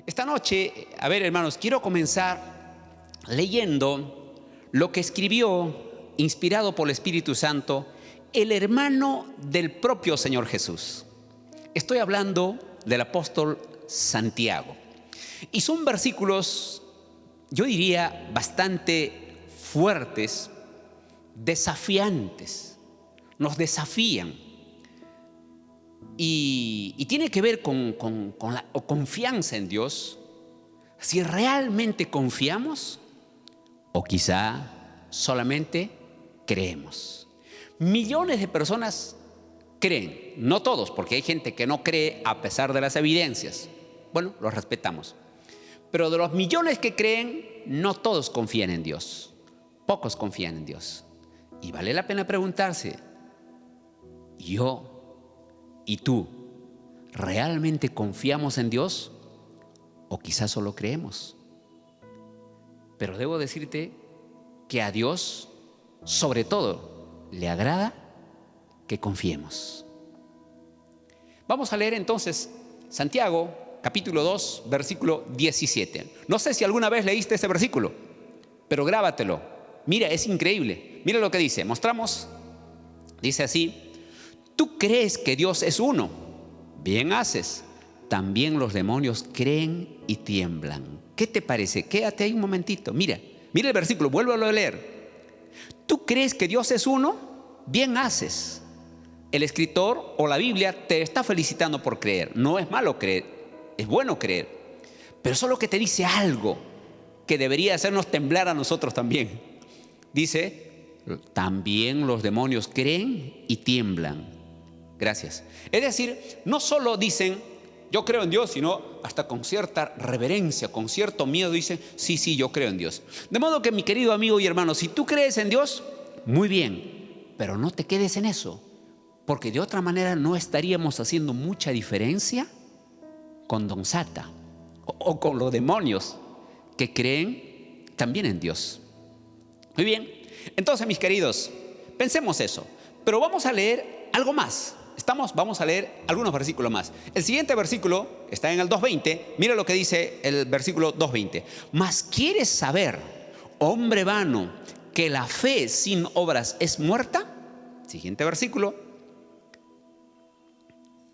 Esta noche, a ver, hermanos, quiero comenzar leyendo lo que escribió, inspirado por el Espíritu Santo, el hermano del propio Señor Jesús. Estoy hablando del apóstol Santiago. Y son versículos, yo diría, bastante fuertes, desafiantes, nos desafían. Y tiene que ver con la confianza en Dios. Si realmente confiamos o quizá solamente creemos. Millones de personas creen, no todos, porque hay gente que no cree a pesar de las evidencias. Bueno, los respetamos. Pero de los millones que creen, no todos confían en Dios. Pocos confían en Dios. Y vale la pena preguntarse, yo y tú, ¿realmente confiamos en Dios? ¿O quizás solo creemos? Pero debo decirte que a Dios, sobre todo, le agrada que confiemos. Vamos a leer entonces Santiago, capítulo 2, versículo 17. No sé si alguna vez leíste ese versículo, pero grábatelo. Mira, es increíble. Mira lo que dice. Mostramos. Dice así: tú crees que Dios es uno. Bien haces. También los demonios creen y tiemblan. ¿Qué te parece? Quédate ahí un momentito. Mira el versículo, vuélvelo a leer. ¿Tú crees que Dios es uno? Bien haces. El escritor o la Biblia te está felicitando por creer. No es malo creer, es bueno creer. Pero solo que te dice algo que debería hacernos temblar a nosotros también. Dice, también los demonios creen y tiemblan. Gracias. Es decir, no solo dicen, yo creo en Dios, sino hasta con cierta reverencia, con cierto miedo dicen, sí, yo creo en Dios. De modo que, mi querido amigo y hermano, si tú crees en Dios, muy bien, pero no te quedes en eso, porque de otra manera no estaríamos haciendo mucha diferencia con Don Sata o con los demonios que creen también en Dios. Muy bien, entonces, mis queridos, pensemos eso, pero vamos a leer algo más. Vamos a leer algunos versículos más. El siguiente versículo está en el 2:20. Mira lo que dice el versículo 2:20. Mas ¿quieres saber, hombre vano, que la fe sin obras es muerta? Siguiente versículo.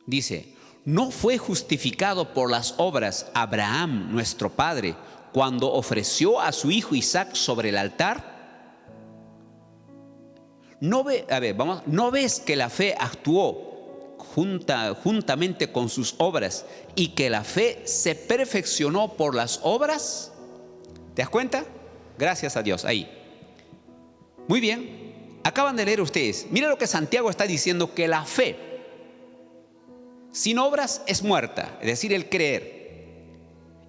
Dice, ¿no fue justificado por las obras Abraham, nuestro padre, cuando ofreció a su hijo Isaac sobre el altar? ¿No ves que la fe actuó juntamente con sus obras y que la fe se perfeccionó por las obras? ¿Te das cuenta? Gracias a Dios, ahí. Muy bien, acaban de leer ustedes. Mira lo que Santiago está diciendo, que la fe sin obras es muerta, es decir, el creer.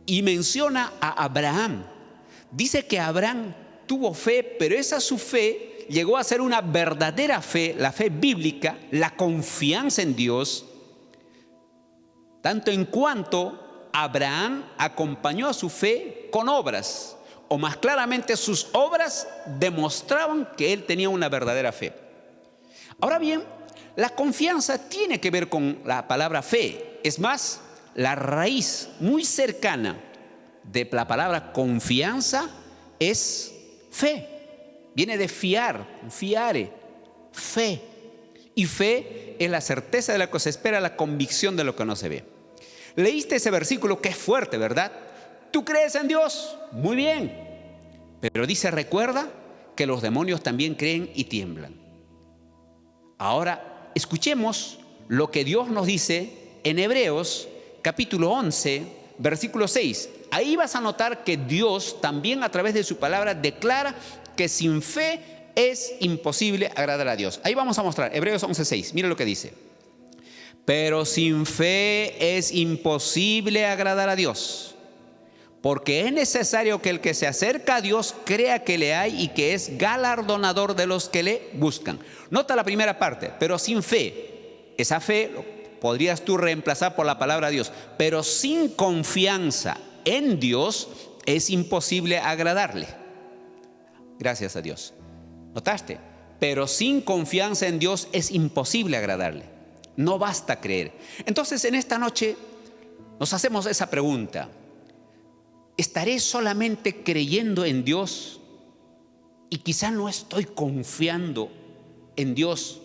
Y menciona a Abraham. Dice que Abraham tuvo fe, pero esa su fe llegó a ser una verdadera fe, la fe bíblica, la confianza en Dios, tanto en cuanto Abraham acompañó a su fe con obras, o más claramente sus obras demostraban que él tenía una verdadera fe. Ahora bien, la confianza tiene que ver con la palabra fe. Es más, la raíz muy cercana de la palabra confianza es fe. Viene de fiare, fe. Y fe es la certeza de lo que se espera, la convicción de lo que no se ve. Leíste ese versículo que es fuerte, ¿verdad? ¿Tú crees en Dios? Muy bien. Pero dice, recuerda que los demonios también creen y tiemblan. Ahora, escuchemos lo que Dios nos dice en Hebreos, capítulo 11, versículo 6. Ahí vas a notar que Dios también a través de su palabra declara que sin fe es imposible agradar a Dios. Ahí vamos a mostrar, Hebreos 11:6, mira lo que dice. Pero sin fe es imposible agradar a Dios, porque es necesario que el que se acerca a Dios crea que le hay y que es galardonador de los que le buscan. Nota la primera parte, pero sin fe. Esa fe podrías tú reemplazar por la palabra Dios, pero sin confianza en Dios es imposible agradarle. Gracias a Dios. ¿Notaste? Pero sin confianza en Dios es imposible agradarle. No basta creer. Entonces, en esta noche nos hacemos esa pregunta. ¿estaré solamente creyendo en Dios y quizá no estoy confiando en Dios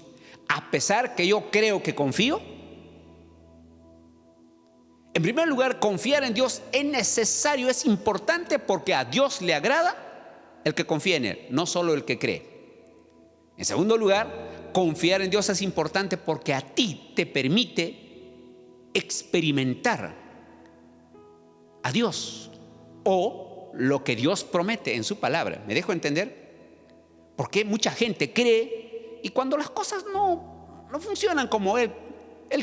a pesar que yo creo que confío? En primer lugar, confiar en Dios es necesario, es importante, porque a Dios le agrada el que confía en Él, no solo el que cree. En segundo lugar, confiar en Dios es importante porque a ti te permite experimentar a Dios o lo que Dios promete en su palabra. ¿Me dejo entender? Porque mucha gente cree y cuando las cosas no funcionan como él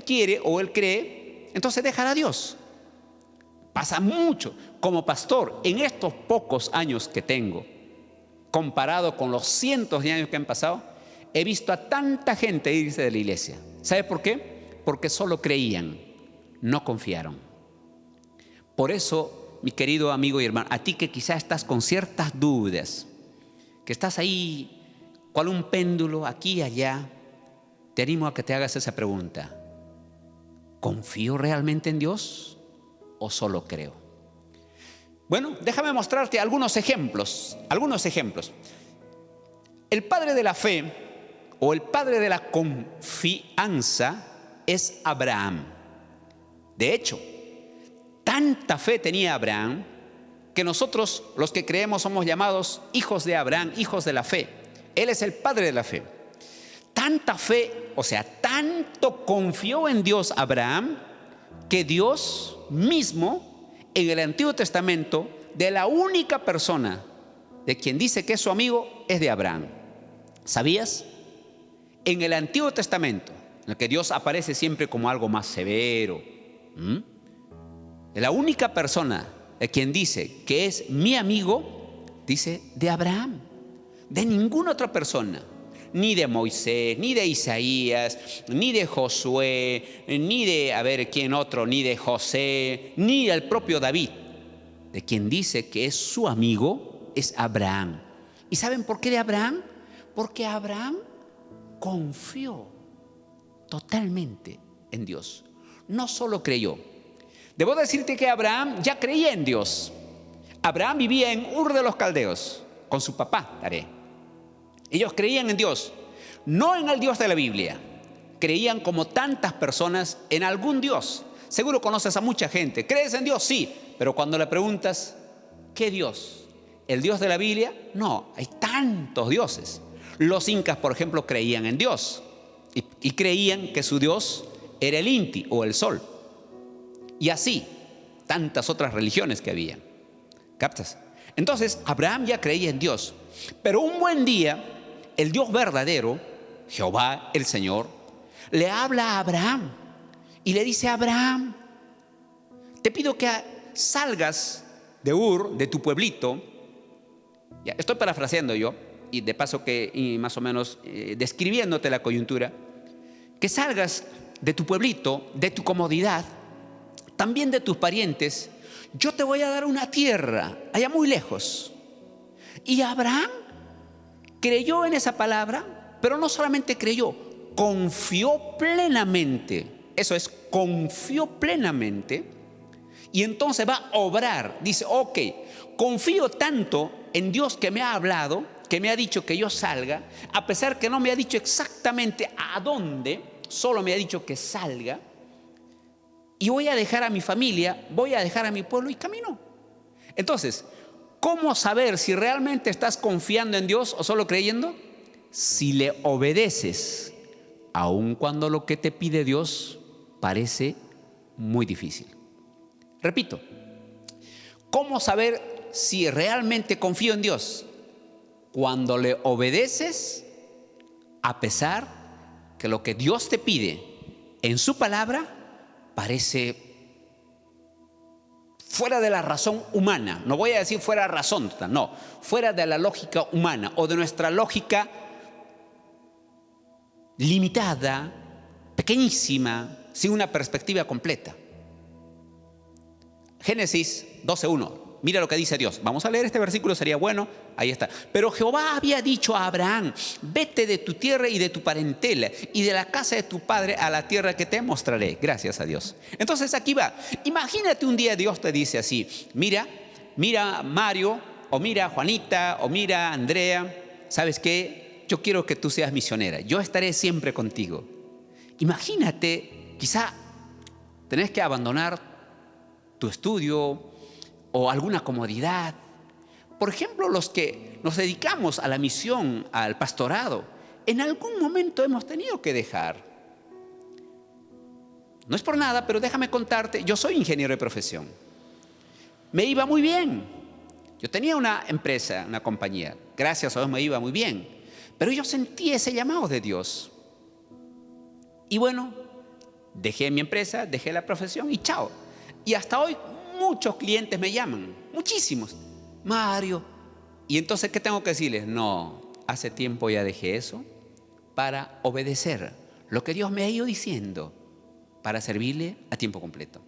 quiere o él cree, entonces dejan a Dios. Pasa mucho. Como pastor, en estos pocos años que tengo, comparado con los cientos de años que han pasado, he visto a tanta gente irse de la iglesia. ¿Sabe por qué? Porque solo creían, no confiaron. Por eso, mi querido amigo y hermano, a ti que quizás estás con ciertas dudas, que estás ahí cual un péndulo aquí y allá, te animo a que te hagas esa pregunta: ¿confío realmente en Dios o solo creo? Bueno, déjame mostrarte algunos ejemplos. El padre de la fe o el padre de la confianza es Abraham. De hecho, tanta fe tenía Abraham que nosotros, los que creemos, somos llamados hijos de Abraham, hijos de la fe. Él es el padre de la fe. Tanta fe, o sea, tanto confió en Dios Abraham, que Dios mismo en el Antiguo Testamento, de la única persona de quien dice que es su amigo, es de Abraham. ¿Sabías? En el Antiguo Testamento, en el que Dios aparece siempre como algo más severo, de la única persona de quien dice que es mi amigo, dice de Abraham. De ninguna otra persona, ni de Moisés, ni de Isaías, ni de Josué, ni de, ¿quién otro? Ni de José, ni del propio David. De quien dice que es su amigo es Abraham. ¿Y saben por qué de Abraham? Porque Abraham confió totalmente en Dios. No solo creyó. Debo decirte que Abraham ya creía en Dios. Abraham vivía en Ur de los Caldeos con su papá, Taré. Ellos creían en Dios, no en el Dios de la Biblia. Creían, como tantas personas, en algún Dios. Seguro conoces a mucha gente. ¿Crees en Dios? Sí. Pero cuando le preguntas, ¿qué Dios? ¿El Dios de la Biblia? No, hay tantos dioses. Los incas, por ejemplo, creían en Dios y creían que su Dios era el Inti o el sol. Y así, tantas otras religiones que había. ¿Captas? Entonces, Abraham ya creía en Dios. Pero un buen día, el Dios verdadero, Jehová el Señor, le habla a Abraham y le dice: Abraham, te pido que salgas de Ur, de tu pueblito. Ya, estoy parafraseando yo, y de paso que más o menos describiéndote la coyuntura. Que salgas de tu pueblito, de tu comodidad, también de tus parientes. Yo te voy a dar una tierra allá muy lejos. Y Abraham creyó en esa palabra, pero no solamente creyó, confió plenamente. Eso es, confió plenamente. Y entonces va a obrar. Dice: ok, confío tanto en Dios que me ha hablado, que me ha dicho que yo salga, a pesar que no me ha dicho exactamente a dónde, solo me ha dicho que salga. Y voy a dejar a mi familia, voy a dejar a mi pueblo y camino. Entonces, ¿cómo saber si realmente estás confiando en Dios o solo creyendo? Si le obedeces, aun cuando lo que te pide Dios parece muy difícil. Repito, ¿cómo saber si realmente confío en Dios? Cuando le obedeces, a pesar que lo que Dios te pide en su palabra parece fuera de la razón humana. No voy a decir fuera de razón, no, fuera de la lógica humana o de nuestra lógica limitada, pequeñísima, sin una perspectiva completa. Génesis 12:1. Mira lo que dice Dios. Vamos a leer este versículo, sería bueno. Ahí está. Pero Jehová había dicho a Abraham: vete de tu tierra y de tu parentela y de la casa de tu padre a la tierra que te mostraré. Gracias a Dios. Entonces aquí va. Imagínate un día Dios te dice así: mira, mira Mario, o mira Juanita, o mira Andrea, ¿sabes qué? Yo quiero que tú seas misionera, yo estaré siempre contigo. Imagínate, quizá tenés que abandonar tu estudio o alguna comodidad. Por ejemplo, los que nos dedicamos a la misión, al pastorado, en algún momento hemos tenido que dejar. No es por nada, pero déjame contarte, yo soy ingeniero de profesión. Me iba muy bien. Yo tenía una empresa, una compañía. Gracias a Dios me iba muy bien. Pero yo sentí ese llamado de Dios. Y bueno, dejé mi empresa, dejé la profesión y chao. Y hasta hoy muchos clientes me llaman, muchísimos. Mario, y entonces, ¿qué tengo que decirles? No, hace tiempo ya dejé eso para obedecer lo que Dios me ha ido diciendo, para servirle a tiempo completo.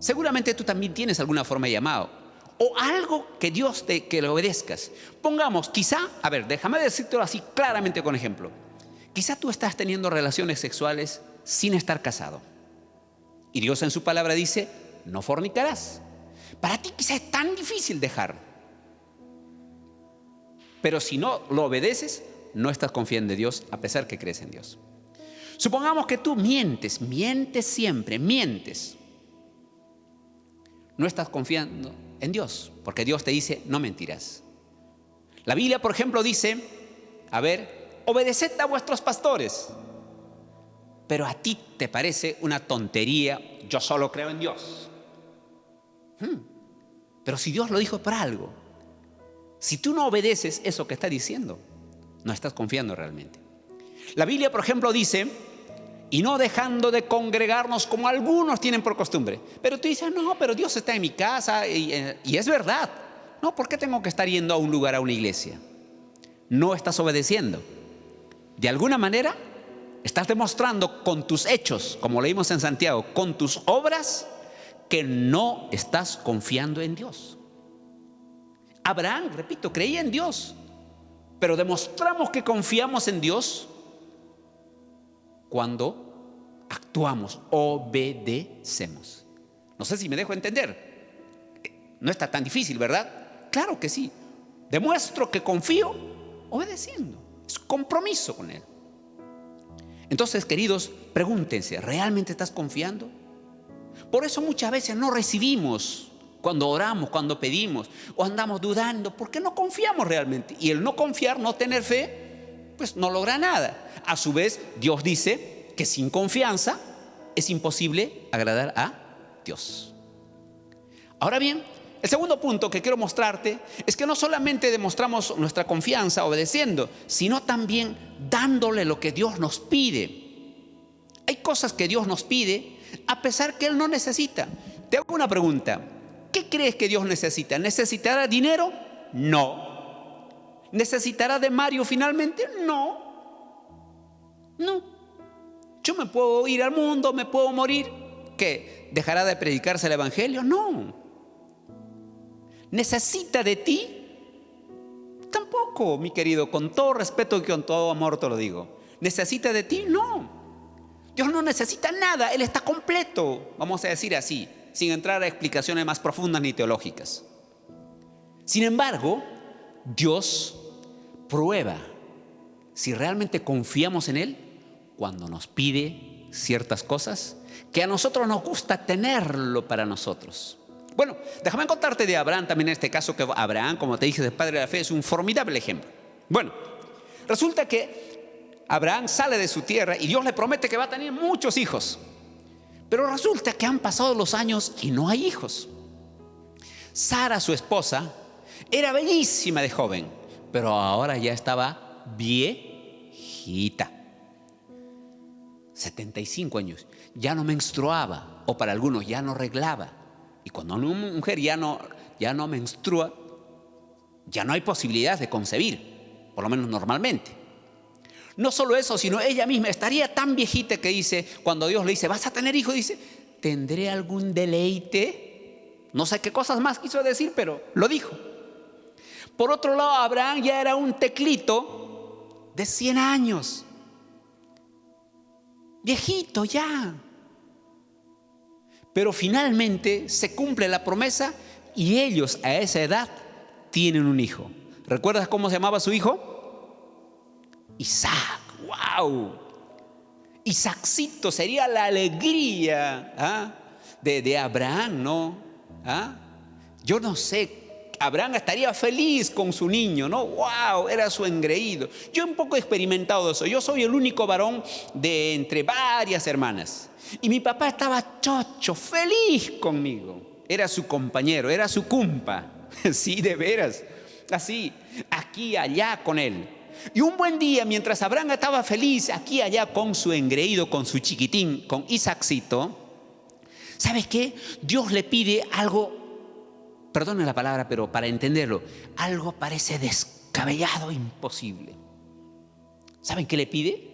Seguramente tú también tienes alguna forma de llamado o algo que Dios que le obedezcas. Pongamos, quizá, a ver, déjame decírtelo así claramente con ejemplo. Quizá tú estás teniendo relaciones sexuales sin estar casado. Y Dios en su palabra dice, no fornicarás. Para ti quizá es tan difícil dejar. Pero si no lo obedeces, no estás confiando en Dios a pesar que crees en Dios. Supongamos que tú mientes siempre, mientes. No estás confiando en Dios, porque Dios te dice, no mentirás. La Biblia, por ejemplo, dice, a ver, obedeced a vuestros pastores. Pero a ti te parece una tontería, yo solo creo en Dios. Pero si Dios lo dijo por algo, si tú no obedeces eso que está diciendo, no estás confiando realmente. La Biblia, por ejemplo, dice, y no dejando de congregarnos como algunos tienen por costumbre. Pero tú dices, no, pero Dios está en mi casa y es verdad. No, ¿por qué tengo que estar yendo a un lugar, a una iglesia? No estás obedeciendo. De alguna manera, estás demostrando con tus hechos, como leímos en Santiago, con tus obras, que no estás confiando en Dios. Abraham, repito, creía en Dios, pero demostramos que confiamos en Dios cuando actuamos, obedecemos. No sé si me dejo entender. No está tan difícil, ¿verdad? Claro que sí. Demuestro que confío obedeciendo. Es compromiso con Él. Entonces, queridos, pregúntense, ¿realmente estás confiando? Por eso muchas veces no recibimos cuando oramos, cuando pedimos, o andamos dudando, porque no confiamos realmente. Y el no confiar, no tener fe, pues no logra nada. A su vez, Dios dice que sin confianza es imposible agradar a Dios. Ahora bien, el segundo punto que quiero mostrarte es que no solamente demostramos nuestra confianza obedeciendo, sino también dándole lo que Dios nos pide. Hay cosas que Dios nos pide a pesar que Él no necesita. Te hago una pregunta. ¿Qué crees que Dios necesita? ¿Necesitará dinero? No. ¿Necesitará de Mario finalmente? No. No. Yo me puedo ir al mundo, me puedo morir. ¿Qué? ¿Dejará de predicarse el evangelio? No. ¿Necesita de ti? Tampoco, mi querido, con todo respeto y con todo amor te lo digo. ¿Necesita de ti? No. Dios no necesita nada, Él está completo, vamos a decir así, sin entrar a explicaciones más profundas ni teológicas. Sin embargo, Dios prueba si realmente confiamos en Él cuando nos pide ciertas cosas que a nosotros nos gusta tenerlo para nosotros. Bueno, déjame contarte de Abraham también en este caso, que Abraham, como te dije, el padre de la fe, es un formidable ejemplo. Bueno, resulta que Abraham sale de su tierra y Dios le promete que va a tener muchos hijos. Pero resulta que han pasado los años y no hay hijos. Sara, su esposa, era bellísima de joven, pero ahora ya estaba viejita. 75 años. Ya no menstruaba, o para algunos ya no reglaba. Y cuando una mujer ya no menstrua, ya no hay posibilidad de concebir, por lo menos normalmente. No solo eso, sino ella misma estaría tan viejita que dice, cuando Dios le dice, ¿vas a tener hijos? Dice, ¿tendré algún deleite? No sé qué cosas más quiso decir, pero lo dijo. Por otro lado, Abraham ya era un teclito de 100 años. Viejito ya. Pero finalmente se cumple la promesa Y ellos a esa edad tienen un hijo. ¿Recuerdas cómo se llamaba su hijo? Isaac. ¡Wow! Isaaccito sería la alegría de Abraham, ¿no? Yo no sé, Abraham estaría feliz con su niño, ¿no? ¡Wow! Era su engreído. Yo un poco he experimentado eso. Yo soy el único varón de entre varias hermanas. Y mi papá estaba chocho, feliz conmigo. Era su compañero, era su cumpa. Sí, de veras. Así, aquí y allá con él. Y un buen día, mientras Abraham estaba feliz aquí y allá con su engreído, con su chiquitín, con Isaaccito, ¿sabes qué? Dios le pide algo, perdone la palabra, pero para entenderlo, algo parece descabellado, imposible. ¿Saben qué le pide?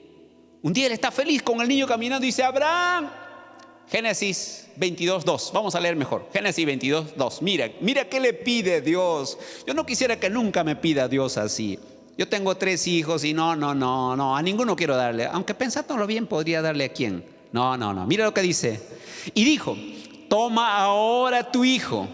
Un día él está feliz con el niño caminando y dice: Abraham, Génesis 22:2, vamos a leer mejor. Génesis 22:2, mira qué le pide Dios. Yo no quisiera que nunca me pida Dios así. Yo tengo 3 hijos y no, a ninguno quiero darle. Aunque pensándolo bien, podría darle a quién. No, mira lo que dice. Y dijo: toma ahora tu hijo,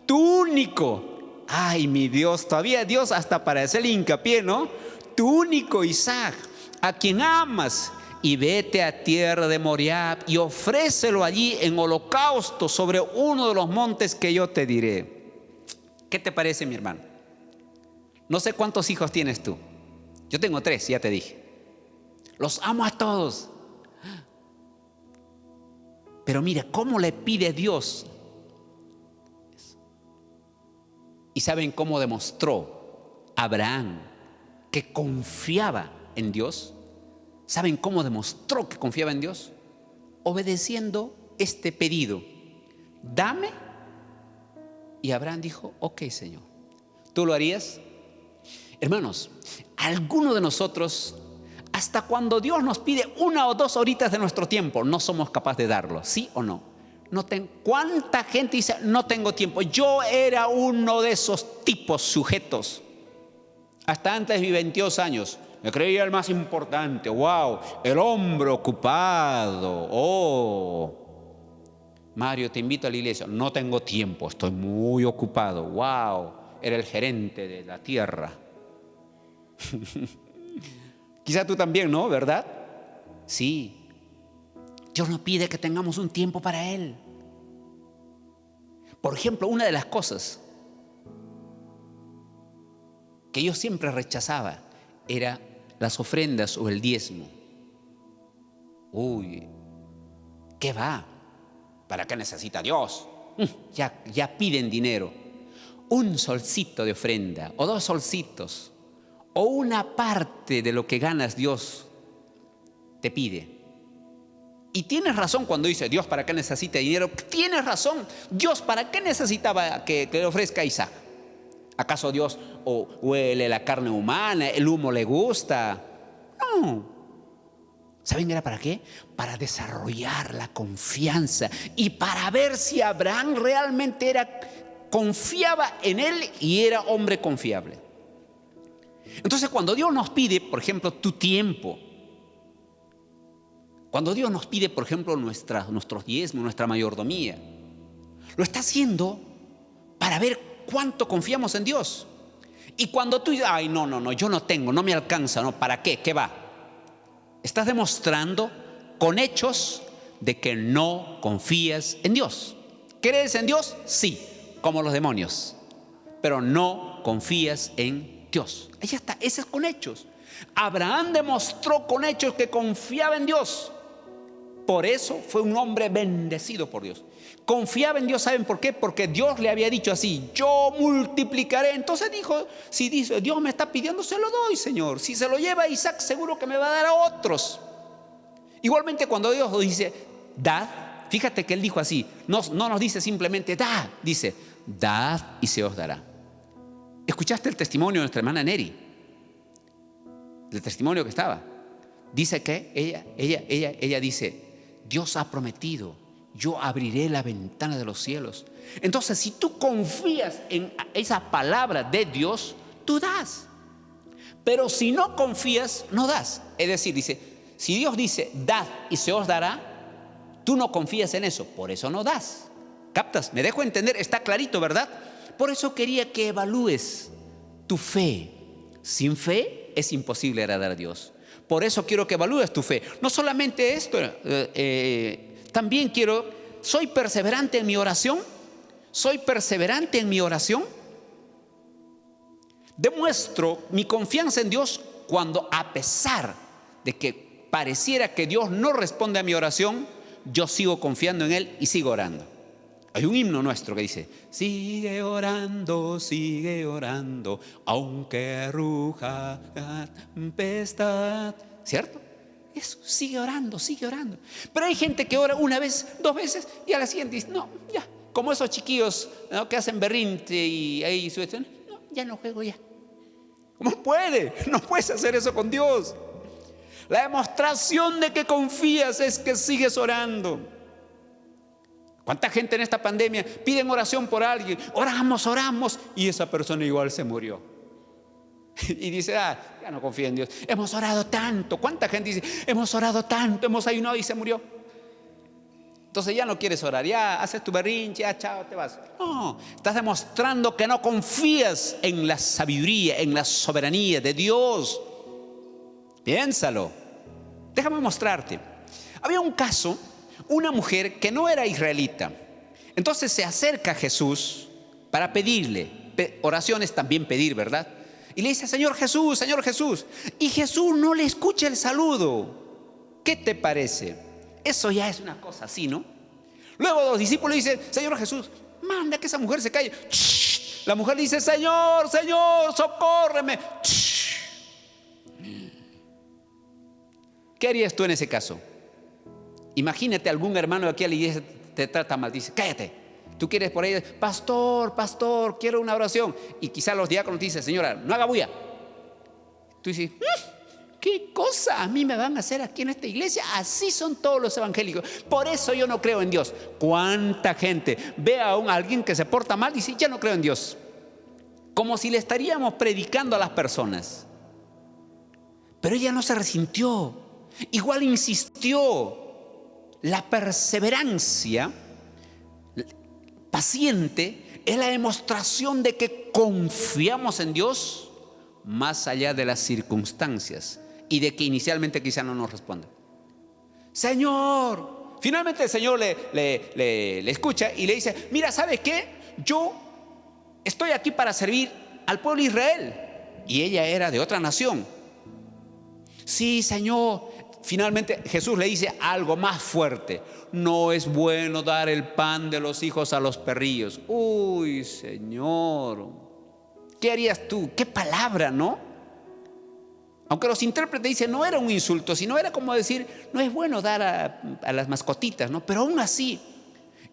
tu único. Ay, mi Dios, todavía Dios hasta para hacerle hincapié, ¿no? Tu único Isaac, a quien amas, y vete a tierra de Moriab y ofrécelo allí en holocausto sobre uno de los montes que yo te diré. ¿Qué te parece, mi hermano? No sé cuántos hijos tienes tú. Yo tengo 3, ya te dije. Los amo a todos. Pero mira cómo le pide Dios. ¿Y saben cómo demostró Abraham que confiaba en Dios? ¿Saben cómo demostró que confiaba en Dios? Obedeciendo este pedido: dame. Y Abraham dijo: ok, Señor. ¿Tú lo harías? Hermanos, alguno de nosotros, hasta cuando Dios nos pide 1 o 2 horitas de nuestro tiempo, no somos capaces de darlo, ¿sí o no? ¿Cuánta gente dice: no tengo tiempo? Yo era uno de esos tipos sujetos. Hasta antes de mis 22 años, me creía el más importante. ¡Wow! El hombre ocupado. ¡Oh! Mario, te invito a la iglesia. No tengo tiempo, estoy muy ocupado. ¡Wow! Era el gerente de la tierra. Quizá tú también, ¿no? ¿Verdad? Sí. Dios nos pide que tengamos un tiempo para Él. Por ejemplo, una de las cosas que yo siempre rechazaba era las ofrendas o el diezmo. Uy, ¿qué va? ¿Para qué necesita Dios? Ya piden dinero. Un solcito de ofrenda o 2 solcitos o una parte de lo que ganas, Dios te pide. Y tienes razón cuando dice: Dios, ¿para qué necesita dinero? Tienes razón. Dios, ¿para qué necesitaba que le ofrezca a Isaac? ¿Acaso Dios huele la carne humana? ¿El humo le gusta? No. ¿Saben era para qué? Para desarrollar la confianza y para ver si Abraham realmente confiaba en él y era hombre confiable. Entonces, cuando Dios nos pide, por ejemplo, tu tiempo, cuando Dios nos pide, por ejemplo, nuestros diezmos, nuestra mayordomía, lo está haciendo para ver cuánto confiamos en Dios. Y cuando tú dices: ay, no, yo no tengo, no me alcanza, no, ¿para qué? ¿Qué va? Estás demostrando con hechos de que no confías en Dios. ¿Crees en Dios? Sí, como los demonios, pero no confías en Dios. Ahí está, ese es con hechos. Abraham demostró con hechos que confiaba en Dios. Por eso fue un hombre bendecido por Dios. Confiaba en Dios, ¿saben por qué? Porque Dios le había dicho así: yo multiplicaré. Entonces dijo: si dice, Dios me está pidiendo, se lo doy, Señor. Si se lo lleva a Isaac, seguro que me va a dar a otros. Igualmente, cuando Dios dice: dad, fíjate que Él dijo así, no nos dice simplemente dad, dice: dad y se os dará. ¿Escuchaste el testimonio de nuestra hermana Neri? El testimonio que estaba. Dice que ella dice: Dios ha prometido, yo abriré la ventana de los cielos. Entonces, si tú confías en esa palabra de Dios, tú das. Pero si no confías, no das. Es decir, dice, si Dios dice: dad y se os dará, tú no confías en eso, por eso no das. ¿Captas? ¿Me dejo entender? Está clarito, ¿verdad? Por eso quería que evalúes tu fe. Sin fe es imposible agradar a Dios. Por eso quiero que evalúes tu fe. No solamente esto, también ¿soy perseverante en mi oración? ¿Soy perseverante en mi oración? Demuestro mi confianza en Dios cuando, a pesar de que pareciera que Dios no responde a mi oración, yo sigo confiando en Él y sigo orando. Hay un himno nuestro que dice: sigue orando, aunque ruja la tempestad. ¿Cierto? Eso, sigue orando, sigue orando. Pero hay gente que ora una vez, dos veces, y a la siguiente dice: no, ya. Como esos chiquillos, ¿no?, que hacen berrinche y ahí sueltan: no, ya no juego ya. ¿Cómo puede? No puedes hacer eso con Dios. La demostración de que confías es que sigues orando. ¿Cuánta gente en esta pandemia piden oración por alguien? Oramos, y esa persona igual se murió. Y dice: ya no confío en Dios. Hemos orado tanto. ¿Cuánta gente dice: hemos orado tanto, hemos ayunado y se murió? Entonces ya no quieres orar, ya haces tu berrinche, ya chao, te vas. No, estás demostrando que no confías en la sabiduría, en la soberanía de Dios. Piénsalo. Déjame mostrarte. Había un caso, una mujer que no era israelita. Entonces se acerca a Jesús para pedirle, oraciones también pedir, ¿verdad? Y le dice: Señor Jesús, Señor Jesús. Y Jesús no le escucha el saludo. ¿Qué te parece? Eso ya es una cosa así, ¿no? Luego los discípulos dicen: Señor Jesús, manda que esa mujer se calle. La mujer dice: Señor, Señor, socórreme. ¿Qué harías tú en ese caso? Imagínate algún hermano de aquí a la iglesia te trata mal, dice: cállate. Tú quieres por ahí: pastor, quiero una oración. Y quizá los diáconos te dicen: señora, no haga bulla. Tú dices: ¿qué cosa a mí me van a hacer aquí en esta iglesia? Así son todos los evangélicos. Por eso yo no creo en Dios. ¿Cuánta gente ve a alguien que se porta mal y dice: ya no creo en Dios? Como si le estaríamos predicando a las personas. Pero ella no se resintió. Igual insistió. La perseverancia paciente es la demostración de que confiamos en Dios más allá de las circunstancias y de que inicialmente quizá no nos responda. Señor, finalmente el Señor le escucha y le dice: mira, ¿sabes qué? Yo estoy aquí para servir al pueblo de Israel. Y ella era de otra nación. Sí, Señor. Finalmente Jesús le dice algo más fuerte: no es bueno dar el pan de los hijos a los perrillos. Uy, Señor, ¿qué harías tú? ¿Qué palabra, no? Aunque los intérpretes dicen no era un insulto, sino era como decir: no es bueno dar a las mascotitas, ¿no? Pero aún así.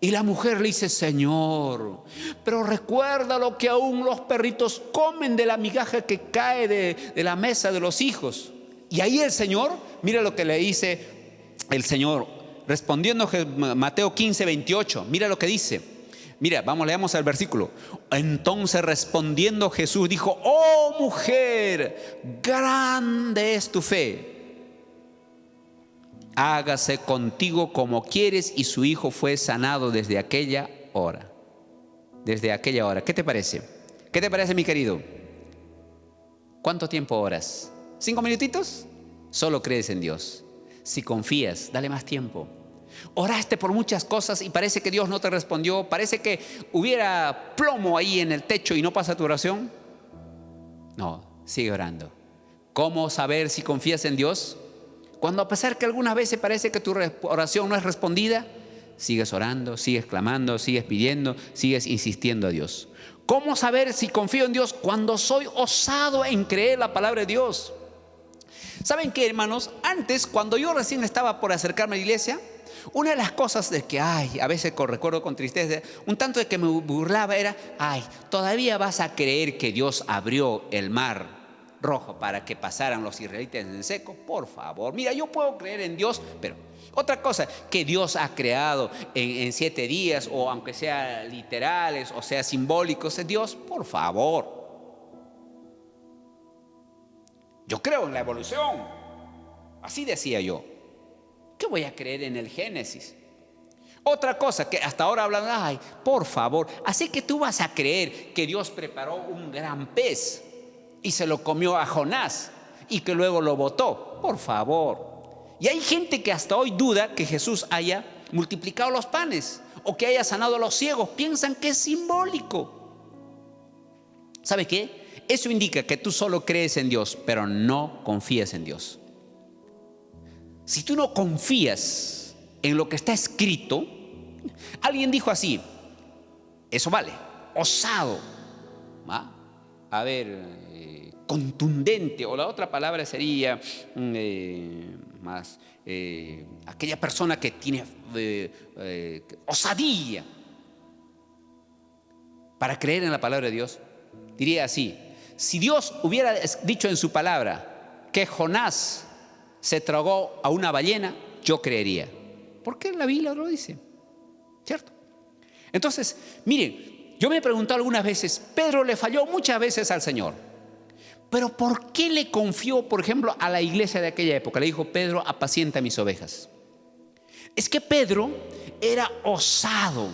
Y la mujer le dice: Señor, pero recuerda lo que aún los perritos comen de la migaja que cae de la mesa de los hijos. Y ahí el Señor, mira lo que le dice el Señor, respondiendo Mateo 15, 28. Mira lo que dice. Mira, leamos el versículo. Entonces respondiendo Jesús dijo: oh mujer, grande es tu fe. Hágase contigo como quieres. Y su hijo fue sanado desde aquella hora. Desde aquella hora. ¿Qué te parece? ¿Qué te parece, mi querido? ¿Cuánto tiempo oras? ¿5 minutitos? Solo crees en Dios. Si confías, dale más tiempo. Oraste por muchas cosas y parece que Dios no te respondió. Parece que hubiera plomo ahí en el techo y no pasa tu oración. No, sigue orando. ¿Cómo saber si confías en Dios? Cuando, a pesar que algunas veces parece que tu oración no es respondida, sigues orando, sigues clamando, sigues pidiendo, sigues insistiendo a Dios. ¿Cómo saber si confío en Dios? Cuando soy osado en creer la palabra de Dios. ¿Saben qué, hermanos? Antes, cuando yo recién estaba por acercarme a la iglesia, una de las cosas de que, a veces recuerdo con tristeza, un tanto de que me burlaba era: ¿todavía vas a creer que Dios abrió el mar rojo para que pasaran los israelitas en seco? Por favor, mira, yo puedo creer en Dios, pero otra cosa, que Dios ha creado en 7 días, o aunque sea literales o sea simbólicos, Dios, por favor. Yo creo en la evolución. Así decía yo. ¿Qué voy a creer en el Génesis? Otra cosa que hasta ahora hablan, ay, por favor, así que tú vas a creer que Dios preparó un gran pez y se lo comió a Jonás y que luego lo botó. Por favor. Y hay gente que hasta hoy duda que Jesús haya multiplicado los panes o que haya sanado a los ciegos. Piensan que es simbólico. ¿Sabe qué? Eso indica que tú solo crees en Dios, pero no confías en Dios. Si tú no confías en lo que está escrito, alguien dijo así, eso vale, osado, ¿va? A ver, contundente, o la otra palabra sería más aquella persona que tiene osadía para creer en la palabra de Dios. Diría así, si Dios hubiera dicho en su palabra que Jonás se tragó a una ballena, yo creería. Porque la Biblia lo dice, ¿cierto? Entonces, miren, yo me he preguntado algunas veces, Pedro le falló muchas veces al Señor, pero ¿por qué le confió, por ejemplo, a la iglesia de aquella época? Le dijo, Pedro, apacienta mis ovejas. Es que Pedro era osado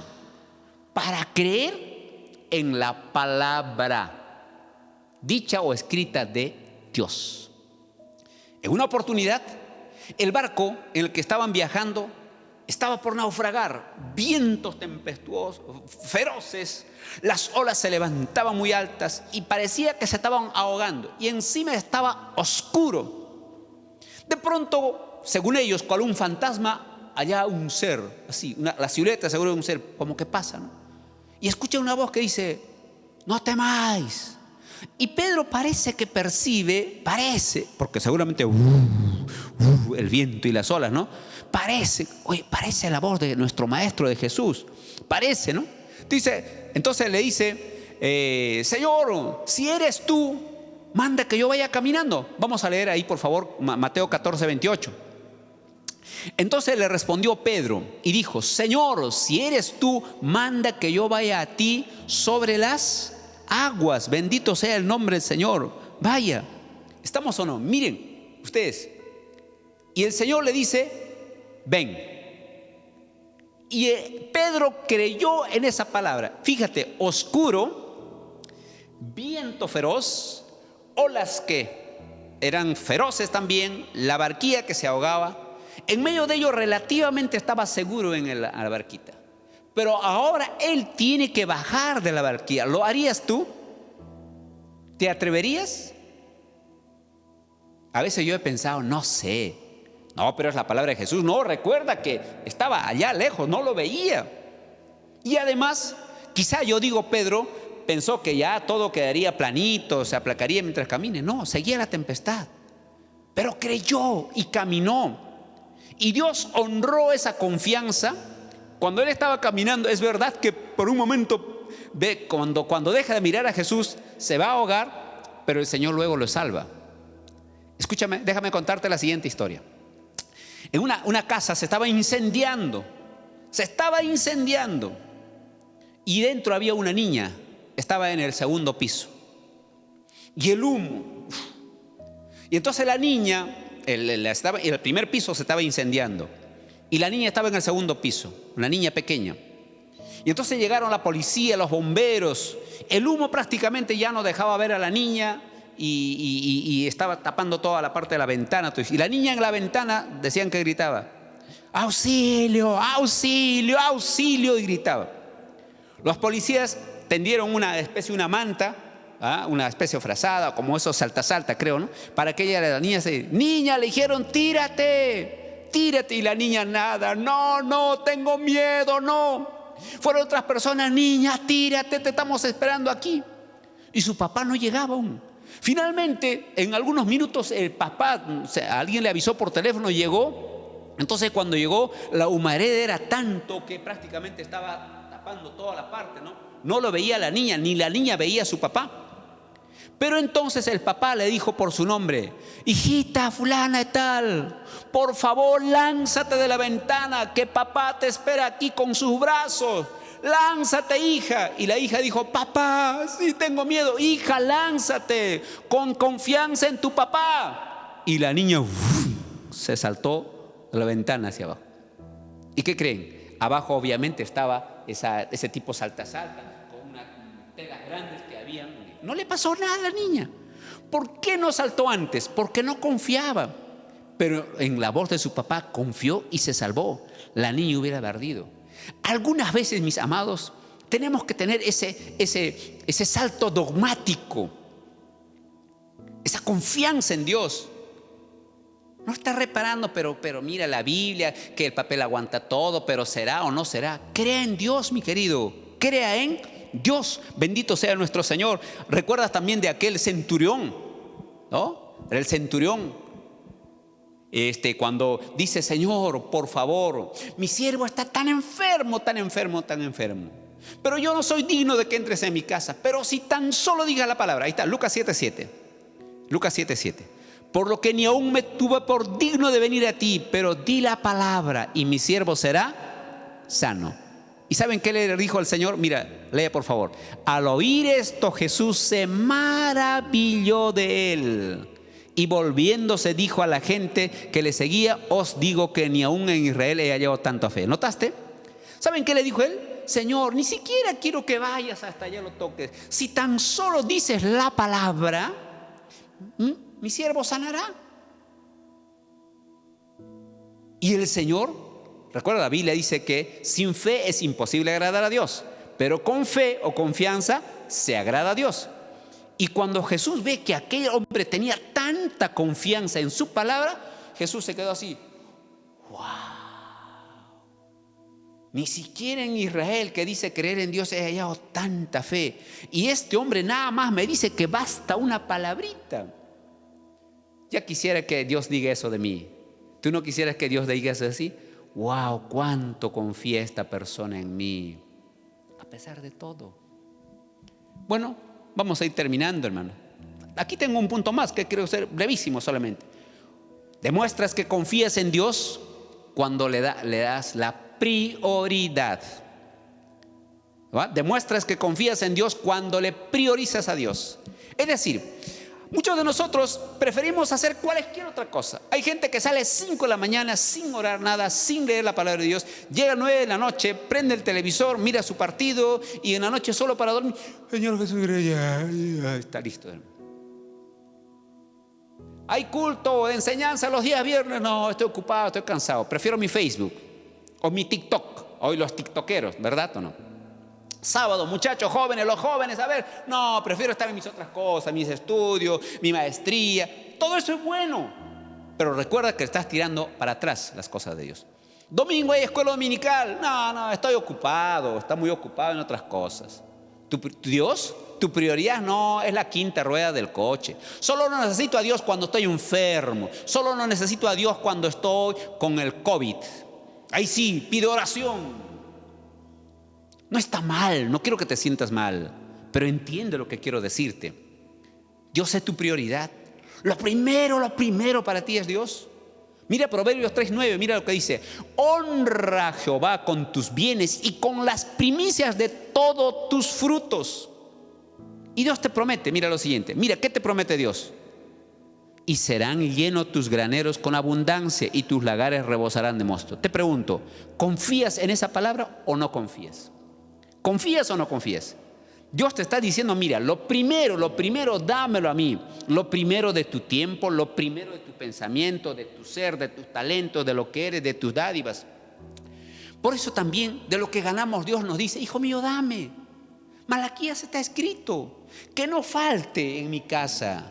para creer en la palabra dicha o escrita de Dios. En una oportunidad, el barco en el que estaban viajando estaba por naufragar, vientos tempestuosos, feroces, las olas se levantaban muy altas y parecía que se estaban ahogando y encima estaba oscuro. De pronto, según ellos, cual un fantasma, allá un ser, así, la silueta seguro de un ser, como que pasa, ¿no? Y escucha una voz que dice, no temáis. Y Pedro parece que percibe, porque seguramente el viento y las olas, ¿no? Parece la voz de nuestro maestro, de Jesús. Parece, ¿no? Entonces le dice, Señor, si eres tú, manda que yo vaya caminando. Vamos a leer ahí, por favor, Mateo 14, 28. Entonces le respondió Pedro y dijo, Señor, si eres tú, manda que yo vaya a ti sobre las aguas. Bendito sea el nombre del Señor. Vaya. ¿Estamos o no? Miren ustedes. Y el Señor le dice, ven. Y Pedro creyó en esa palabra. Fíjate, oscuro, viento feroz, olas que eran feroces también, la barquilla que se ahogaba. En medio de ello relativamente estaba seguro en la barquita. Pero ahora él tiene que bajar de la barquilla. ¿Lo harías tú? ¿Te atreverías? A veces yo he pensado, no sé. No, pero es la palabra de Jesús. No, recuerda que estaba allá lejos, no lo veía. Y además, quizá yo digo, Pedro pensó que ya todo quedaría planito, se aplacaría mientras camine. No, seguía la tempestad. Pero creyó y caminó. Y Dios honró esa confianza. Cuando él estaba caminando, es verdad que por un momento ve, cuando deja de mirar a Jesús, se va a ahogar, pero el Señor luego lo salva. Escúchame, déjame contarte la siguiente historia. En una casa se estaba incendiando. Y dentro había una niña, estaba en el segundo piso. Y el humo. Y entonces la niña, el primer piso se estaba incendiando. Y la niña estaba en el segundo piso, una niña pequeña. Y entonces llegaron la policía, los bomberos. El humo prácticamente ya no dejaba ver a la niña y estaba tapando toda la parte de la ventana. Y la niña en la ventana decían que gritaba, auxilio, auxilio, auxilio, y gritaba. Los policías tendieron una manta, una especie de frazada, como esos salta, creo, ¿no? Para que la niña le dijeron, tírate. Y la niña nada, no, tengo miedo, no. Fueron otras personas, niña, tírate, te estamos esperando aquí. Y su papá no llegaba aún. Finalmente, en algunos minutos, el papá, alguien le avisó por teléfono, llegó. Entonces cuando llegó, la humareda era tanto que prácticamente estaba tapando toda la parte, ¿no? No lo veía la niña, ni la niña veía a su papá. Pero entonces el papá le dijo por su nombre, hijita fulana y tal, por favor lánzate de la ventana, que papá te espera aquí con sus brazos. Lánzate, hija. Y la hija dijo, papá, sí tengo miedo. Hija, lánzate con confianza en tu papá. Y la niña se saltó de la ventana hacia abajo. ¿Y qué creen? Abajo obviamente estaba ese tipo salta, con unas telas grandes que habían. No le pasó nada a la niña. ¿Por qué no saltó antes? Porque no confiaba. Pero en la voz de su papá confió y se salvó. La niña hubiera ardido. Algunas veces, mis amados, tenemos que tener ese salto dogmático, esa confianza en Dios. No está reparando, pero mira la Biblia, que el papel aguanta todo, pero será o no será. Crea en Dios, mi querido. Crea en Dios. Bendito sea nuestro Señor. ¿Recuerdas también de aquel centurión? ¿No? El centurión. Cuando dice: Señor, por favor, mi siervo está tan enfermo, tan enfermo, tan enfermo. Pero yo no soy digno de que entres en mi casa. Pero si tan solo digas la palabra. Ahí está, Lucas 7:7. Lucas 7:7. Por lo que ni aún me tuve por digno de venir a ti, pero di la palabra y mi siervo será sano. ¿Y saben qué le dijo al Señor? Mira, lee por favor. Al oír esto, Jesús se maravilló de él. Y volviéndose dijo a la gente que le seguía: os digo que ni aún en Israel he hallado tanta fe. ¿Notaste? ¿Saben qué le dijo él? Señor, ni siquiera quiero que vayas hasta allá, lo toques. Si tan solo dices la palabra, mi siervo sanará. Y el Señor, recuerda, la Biblia dice que sin fe es imposible agradar a Dios, pero con fe o confianza se agrada a Dios. Y cuando Jesús ve que aquel hombre tenía tanta confianza en su palabra, Jesús se quedó así: ¡wow! Ni siquiera en Israel, que dice creer en Dios, he hallado tanta fe. Y este hombre nada más me dice que basta una palabrita. Ya quisiera que Dios diga eso de mí. ¿Tú no quisieras que Dios diga eso así? ¡Wow! ¿Cuánto confía esta persona en mí? A pesar de todo. Bueno, vamos a ir terminando, hermano. Aquí tengo un punto más que quiero ser brevísimo solamente. Demuestras que confías en Dios cuando le das la prioridad. ¿Va? Demuestras que confías en Dios cuando le priorizas a Dios. Es decir, muchos de nosotros preferimos hacer cualquier otra cosa. Hay gente que sale 5 de la mañana sin orar nada, sin leer la palabra de Dios. Llega a 9 de la noche, prende el televisor, mira su partido y en la noche solo para dormir: Señor Jesús, ya está listo. Hay culto de enseñanza los días viernes. No, estoy ocupado, estoy cansado. Prefiero mi Facebook o mi TikTok. Hoy los tiktokeros, ¿verdad o no? Sábado, muchachos jóvenes, los jóvenes, a ver, no, prefiero estar en mis otras cosas, mis estudios, mi maestría. Todo eso es bueno, pero recuerda que estás tirando para atrás las cosas de Dios. Domingo hay escuela dominical. No, estoy ocupado, está muy ocupado en otras cosas. Dios, tu prioridad no es la quinta rueda del coche. Solo no necesito a Dios cuando estoy enfermo. Solo no necesito a Dios cuando estoy con el COVID. Ahí sí, pido oración. No está mal, no quiero que te sientas mal, pero entiende lo que quiero decirte. Dios es tu prioridad. Lo primero para ti es Dios. Mira Proverbios 3:9, mira lo que dice: honra a Jehová con tus bienes y con las primicias de todos tus frutos. Y Dios te promete, mira lo siguiente, mira, ¿qué te promete Dios? Y serán llenos tus graneros con abundancia y tus lagares rebosarán de mosto. Te pregunto, ¿confías en esa palabra o no confías? ¿Confías o no confías? Dios te está diciendo: mira, lo primero, dámelo a mí. Lo primero de tu tiempo, lo primero de tu pensamiento, de tu ser, de tus talentos, de lo que eres, de tus dádivas. Por eso también de lo que ganamos Dios nos dice: hijo mío, dame. Malaquías está escrito: que no falte en mi casa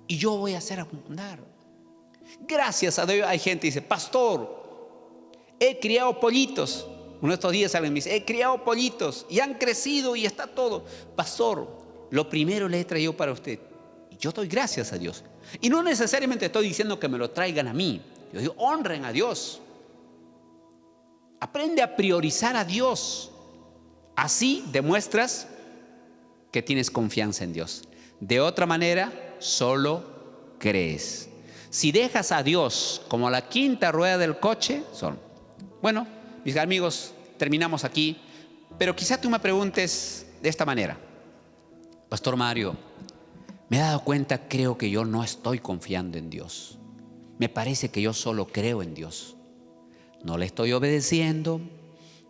y yo voy a hacer abundar. Gracias a Dios hay gente que dice: pastor, he criado pollitos. Uno de estos días alguien me dice: he criado pollitos y han crecido y está todo. Pastor, lo primero le he traído para usted. Y yo doy gracias a Dios. Y no necesariamente estoy diciendo que me lo traigan a mí. Yo digo: honren a Dios. Aprende a priorizar a Dios. Así demuestras que tienes confianza en Dios. De otra manera, solo crees. Si dejas a Dios como la quinta rueda del coche, bueno, mis amigos, terminamos aquí, pero quizá tú me preguntes de esta manera: Pastor Mario, me he dado cuenta, creo que yo no estoy confiando en Dios. Me parece que yo solo creo en Dios. No le estoy obedeciendo,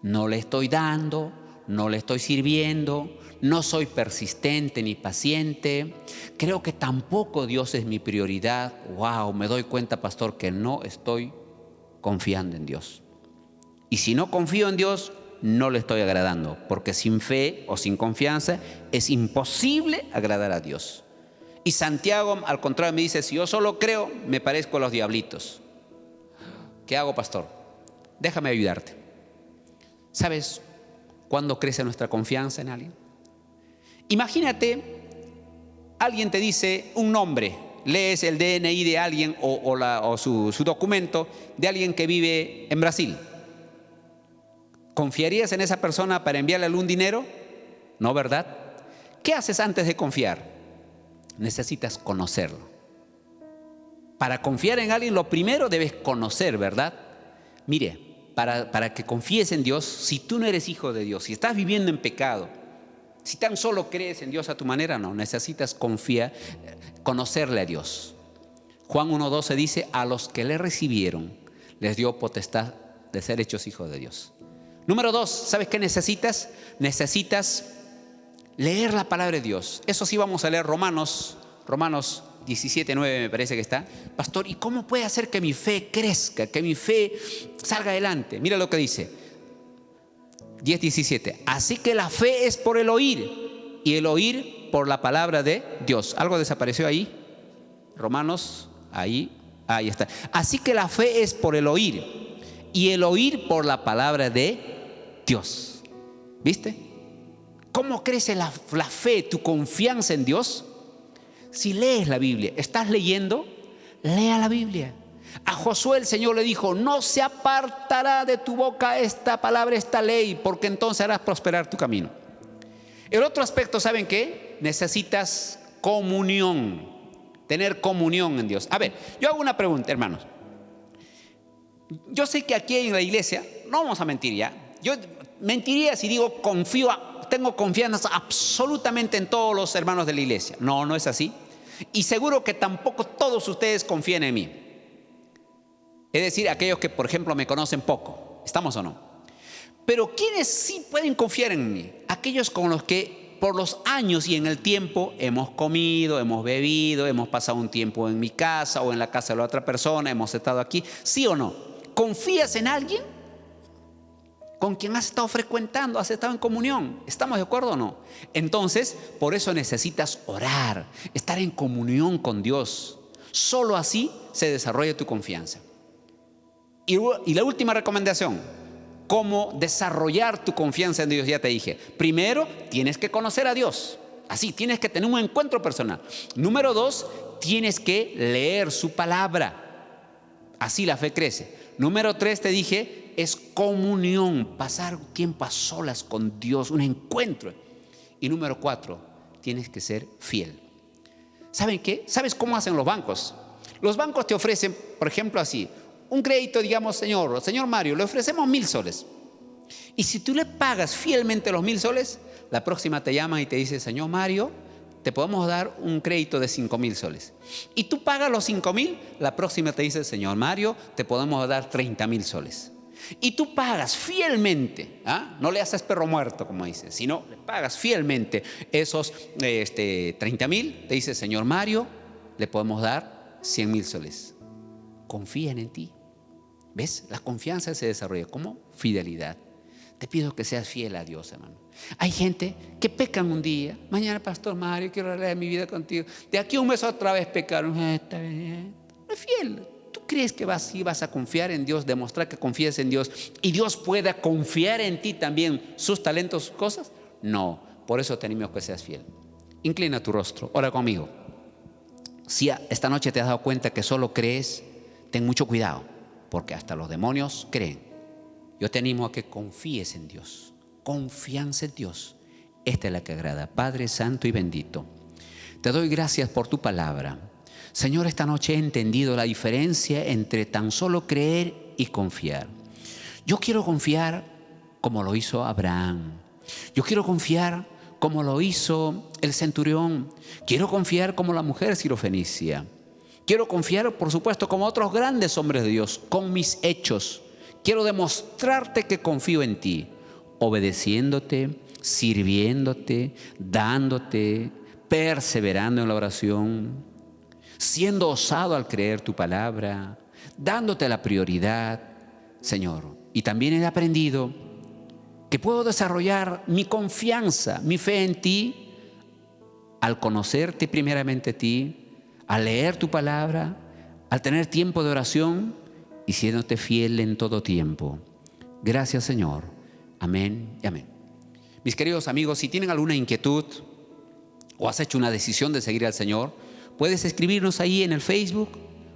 no le estoy dando, no le estoy sirviendo, no soy persistente ni paciente, creo que tampoco Dios es mi prioridad. Wow, me doy cuenta, pastor, que no estoy confiando en Dios. Y si no confío en Dios, no le estoy agradando, porque sin fe o sin confianza es imposible agradar a Dios. Y Santiago, al contrario, me dice, si yo solo creo, me parezco a los diablitos. ¿Qué hago, pastor? Déjame ayudarte. ¿Sabes cuándo crece nuestra confianza en alguien? Imagínate, alguien te dice un nombre, lees el DNI de alguien o su documento de alguien que vive en Brasil. ¿Confiarías en esa persona para enviarle algún dinero? No, ¿verdad? ¿Qué haces antes de confiar? Necesitas conocerlo. Para confiar en alguien, lo primero debes conocer, ¿verdad? Mire, para que confíes en Dios, si tú no eres hijo de Dios, si estás viviendo en pecado, si tan solo crees en Dios a tu manera, no, necesitas confiar, conocerle a Dios. Juan 1:12 dice, a los que le recibieron, les dio potestad de ser hechos hijos de Dios. Número 2, ¿sabes qué necesitas? Necesitas leer la palabra de Dios. Eso sí, vamos a leer Romanos 17:9 me parece que está. Pastor, ¿y cómo puede hacer que mi fe crezca, que mi fe salga adelante? Mira lo que dice 10:17. Así que la fe es por el oír, y el oír por la palabra de Dios. ¿Algo desapareció ahí? Romanos, ahí está. Así que la fe es por el oír, y el oír por la palabra de Dios. ¿Viste? ¿Cómo crece la fe, tu confianza en Dios? Si lees la Biblia, ¿estás leyendo? Lea la Biblia. A Josué el Señor le dijo, no se apartará de tu boca esta palabra, esta ley, porque entonces harás prosperar tu camino. El otro aspecto, ¿saben qué? Necesitas comunión, tener comunión en Dios. A ver, yo hago una pregunta, hermanos. Yo sé que aquí en la iglesia, no vamos a mentir ya, yo mentiría si digo tengo confianza absolutamente en todos los hermanos de la iglesia. No, no es así. Y seguro que tampoco todos ustedes confían en mí. Es decir, aquellos que, por ejemplo, me conocen poco. ¿Estamos o no? Pero ¿quiénes sí pueden confiar en mí? Aquellos con los que por los años y en el tiempo hemos comido, hemos bebido, hemos pasado un tiempo en mi casa o en la casa de la otra persona, hemos estado aquí. ¿Sí o no? ¿Confías en alguien con quien has estado frecuentando, has estado en comunión? ¿Estamos de acuerdo o no? Entonces, por eso necesitas orar, estar en comunión con Dios. Solo así se desarrolla tu confianza. Y la última recomendación, ¿cómo desarrollar tu confianza en Dios? Ya te dije, primero tienes que conocer a Dios. Así, tienes que tener un encuentro personal. Número 2, tienes que leer su palabra. Así la fe crece. Número 3, te dije, es comunión, pasar tiempo a solas con Dios, un encuentro. Y número 4, tienes que ser fiel. ¿Saben qué? ¿Sabes cómo hacen los bancos? Los bancos te ofrecen, por ejemplo, así, un crédito, digamos, señor Mario, le ofrecemos 1,000 soles. Y si tú le pagas fielmente los 1,000 soles, la próxima te llama y te dice, señor Mario, te podemos dar un crédito de 5,000 soles. Y tú pagas los 5,000, la próxima te dice, señor Mario, te podemos dar 30,000 soles. Y tú pagas fielmente, no le haces perro muerto, como dice, sino le pagas fielmente esos 30,000, te dice, señor Mario, le podemos dar 100,000 soles. Confían en ti. ¿Ves? La confianza se desarrolla como fidelidad. Te pido que seas fiel a Dios, hermano. Hay gente que pecan un día. Mañana, pastor Mario, quiero arreglar mi vida contigo. De aquí a un mes otra vez pecaron. Está bien. No es fiel. ¿Tú crees que vas a confiar en Dios, demostrar que confías en Dios y Dios pueda confiar en ti también sus talentos, sus cosas? No. Por eso te animo a que seas fiel. Inclina tu rostro. Ora conmigo. Si esta noche te has dado cuenta que solo crees, ten mucho cuidado, porque hasta los demonios creen. Yo te animo a que confíes en Dios. Confianza en Dios. Esta es la que agrada. Padre santo y bendito, te doy gracias por tu palabra. Señor, esta noche he entendido la diferencia entre tan solo creer y confiar. Yo quiero confiar como lo hizo Abraham. Yo quiero confiar como lo hizo el centurión. Quiero confiar como la mujer sirofenicia. Quiero confiar, por supuesto, como otros grandes hombres de Dios, con mis hechos. Quiero demostrarte que confío en ti, obedeciéndote, sirviéndote, dándote, perseverando en la oración, siendo osado al creer tu palabra, dándote la prioridad, Señor. Y también he aprendido que puedo desarrollar mi confianza, mi fe en ti, al conocerte primeramente a ti, al leer tu palabra, al tener tiempo de oración y siéndote fiel en todo tiempo. Gracias, Señor. Amén y amén. Mis queridos amigos, si tienen alguna inquietud o has hecho una decisión de seguir al Señor, puedes escribirnos ahí en el Facebook.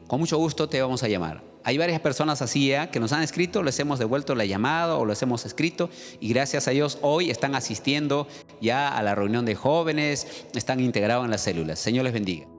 Con mucho gusto te vamos a llamar. Hay varias personas así que nos han escrito, les hemos devuelto la llamada o les hemos escrito y gracias a Dios hoy están asistiendo ya a la reunión de jóvenes, están integrados en las células. Señor les bendiga.